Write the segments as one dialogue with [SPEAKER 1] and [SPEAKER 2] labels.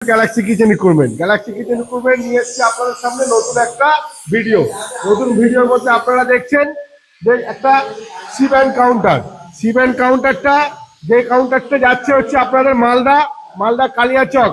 [SPEAKER 1] Galaxy kitchen equipment নিয়ে এসেছি আপনাদের সামনে নতুন ভিডিওর মধ্যে আপনারা দেখছেন যে একটা সি ব্যান্ড কাউন্টারটা যে কাউন্টারটা যাচ্ছে হচ্ছে আপনাদের মালদা কালিয়াচক।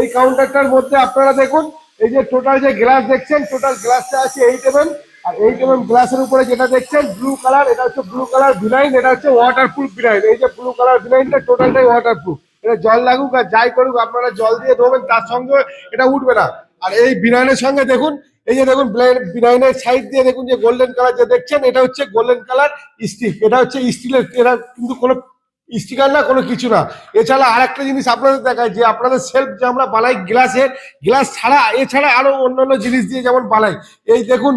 [SPEAKER 1] এই কাউন্টারটার মধ্যে আপনারা দেখুন এই যে টোটাল যে গ্লাস দেখছেন, টোটাল গ্লাসটা আছে 8mm, আর 8mm গ্লাসের উপরে যেটা দেখছেন ব্লু কালার, এটা হচ্ছে ব্লু কালার ভিনাইল, এটা হচ্ছে ওয়াটারপ্রুফ ভিনাইল। এই যে ব্লু কালার ভিনাইলটা টোটালটাই ওয়াটারপ্রুফ, এটা জল লাগুক আর যাই করুক আপনারা জল দিয়ে ধোবেন তার সঙ্গে এটা উঠবে না। আর এই ভিনাইলের সঙ্গে দেখুন এই যে দেখুন ভিনাইলের সাইড দিয়ে দেখুন যে গোল্ডেন কালার যে দেখছেন, এটা হচ্ছে গোল্ডেন কালার স্টিক, এটা হচ্ছে স্টিলের, এটা কিন্তু কোনো স্টিকার না, কোনো কিছু না। এছাড়া আর একটা জিনিস আপনাদের দেখায় যে আপনাদের সেলফ যে আমরা বানাই গ্লাস ছাড়া এছাড়া আরো অন্যান্য জিনিস দিয়ে যেমন বানাই, এই দেখুন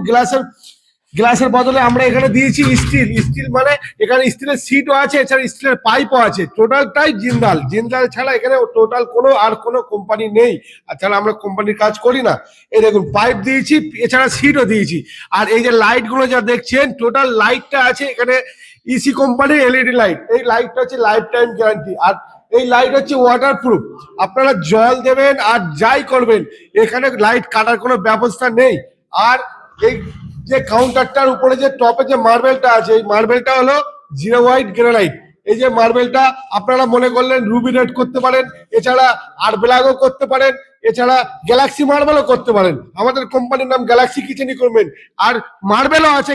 [SPEAKER 1] গ্লাসের বদলে আমরা এখানে দিয়েছি স্টিল, মানে এখানে স্টিলের সিটও আছে, এছাড়া স্টিলের পাইপও আছে। টোটালটাই জিন্দাল ছাড়া এখানে টোটাল কোনো কোম্পানি নেই, আর ছাড়া আমরা কোম্পানির কাজ করি না। এই দেখুন পাইপ দিয়েছি, এছাড়া সিটও দিয়েছি। আর এই যে লাইটগুলো যা দেখছেন, টোটাল লাইটটা আছে এখানে ইসি কোম্পানির এলইডি লাইট। এই লাইটটা হচ্ছে লাইফ টাইম গ্যারান্টি, আর এই লাইট হচ্ছে ওয়াটারপ্রুফ। আপনারা জল দেবেন আর যাই করবেন, এখানে লাইট কাটার কোনো ব্যবস্থা নেই। আর এই যে কাউন্টারটার উপরে যে টপে যে মার্বেলটা আছে, এই মার্বেলটা হলো 0 হোয়াইট গ্রানাইট। এই যে মার্বেলটা আপনারা মনে করলেন রুবি রেড করতে পারেন, এছাড়া আর ব্ল্যাকও করতে পারেন, এছাড়া গ্যালাক্সি মার্বেলও করতে পারেন। আমাদের কোম্পানির নাম গ্যালাক্সি কিচেন ইকুইপমেন্ট। আর মার্বেলও আছে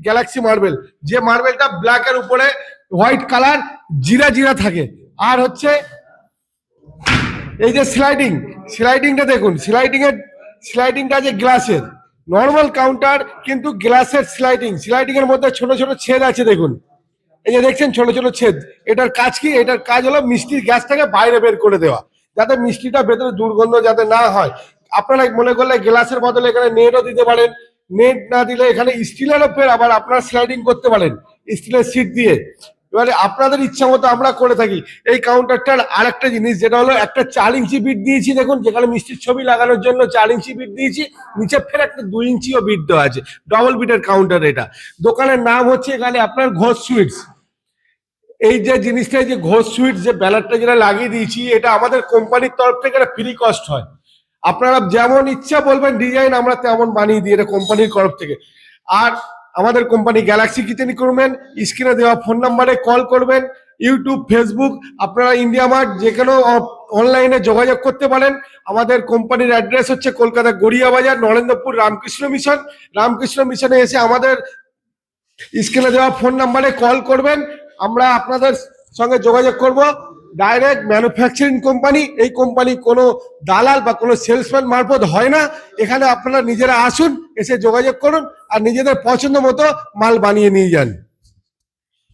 [SPEAKER 1] গ্যালাক্সি মার্বেল, যে মার্বেলটা ব্ল্যাকের উপরে হোয়াইট কালার জিরা থাকে। আর হচ্ছে এই যে স্লাইডিংটা দেখুন, স্লাইডিংটা যে গ্লাসের নর্মাল কাউন্টার, কিন্তু গ্লাসের স্লাইডিং এর মধ্যে ছোট ছোট ছেদ আছে দেখুন, এই যে দেখছেন ছোট ছোট ছেদ। এটার কাজ কি? এটার কাজ হলো মিষ্টির গ্যাসটাকে বাইরে বের করে দেওয়া, যাতে মিষ্টিটা ভেতরে দুর্গন্ধ যাতে না হয়। আপনারা মনে করলে গ্লাসের বদলে এখানে নেটও দিতে পারেন, নেট না দিলে এখানে স্টিলের উপর আবার আপনারা স্লাইডিং করতে পারেন স্টিলের সিট দিয়ে। এবারে আপনাদের ইচ্ছা মতো আমরা করে থাকি। এই কাউন্টারটার আরেকটা জিনিস যেটা হলো একটা 4 ইঞ্চি বিট দিয়েছি দেখুন, যেখানে মিষ্টির ছবি লাগানোর জন্য 4 ইঞ্চি বিট দিয়েছি, নিচে ফের একটা 2 ইঞ্চিও বিট দেওয়া আছে, ডবল বিটের কাউন্টার। এটা দোকানের নাম হচ্ছে এখানে আপনার ঘোষ সুইটস। এই যে জিনিসটা, যে ঘোষ সুইটস যে ব্যানারটা যেটা লাগিয়ে দিয়েছি, এটা আমাদের কোম্পানির তরফ থেকে এটা ফ্রি কস্ট হয়। আপনারা যেমন ইচ্ছা বলবেন ডিজাইন, আমরা তেমন বানিয়ে দিই, এটা কোম্পানির তরফ থেকে। আর আমাদের কোম্পানি গ্যালাক্সি কিচেন ইকুইপমেন্ট, স্ক্রিনে দেওয়া ফোন নাম্বারে কল করবেন। ইউটিউব, ফেসবুক, আপনারা ইন্ডিয়া মার্ট যে কোনো অনলাইনে যোগাযোগ করতে পারেন। আমাদের কোম্পানির অ্যাড্রেস হচ্ছে কলকাতা গড়িয়া বাজার, নরেন্দ্রপুর, রামকৃষ্ণ মিশনে এসে আমাদের স্ক্রিনে দেওয়া ফোন নাম্বারে কল করবেন, আমরা আপনাদের সঙ্গে যোগাযোগ করব। ডাইরেক্ট ম্যানুফ্যাকচারিং কোম্পানি, এই কোম্পানি কোনো দালাল বা কোনো সেলসম্যান মারফত হয় না। এখানে আপনারা নিজেরা আসুন, এসে যোগাযোগ করুন আর নিজেদের পছন্দ মতো মাল বানিয়ে নিয়ে যান।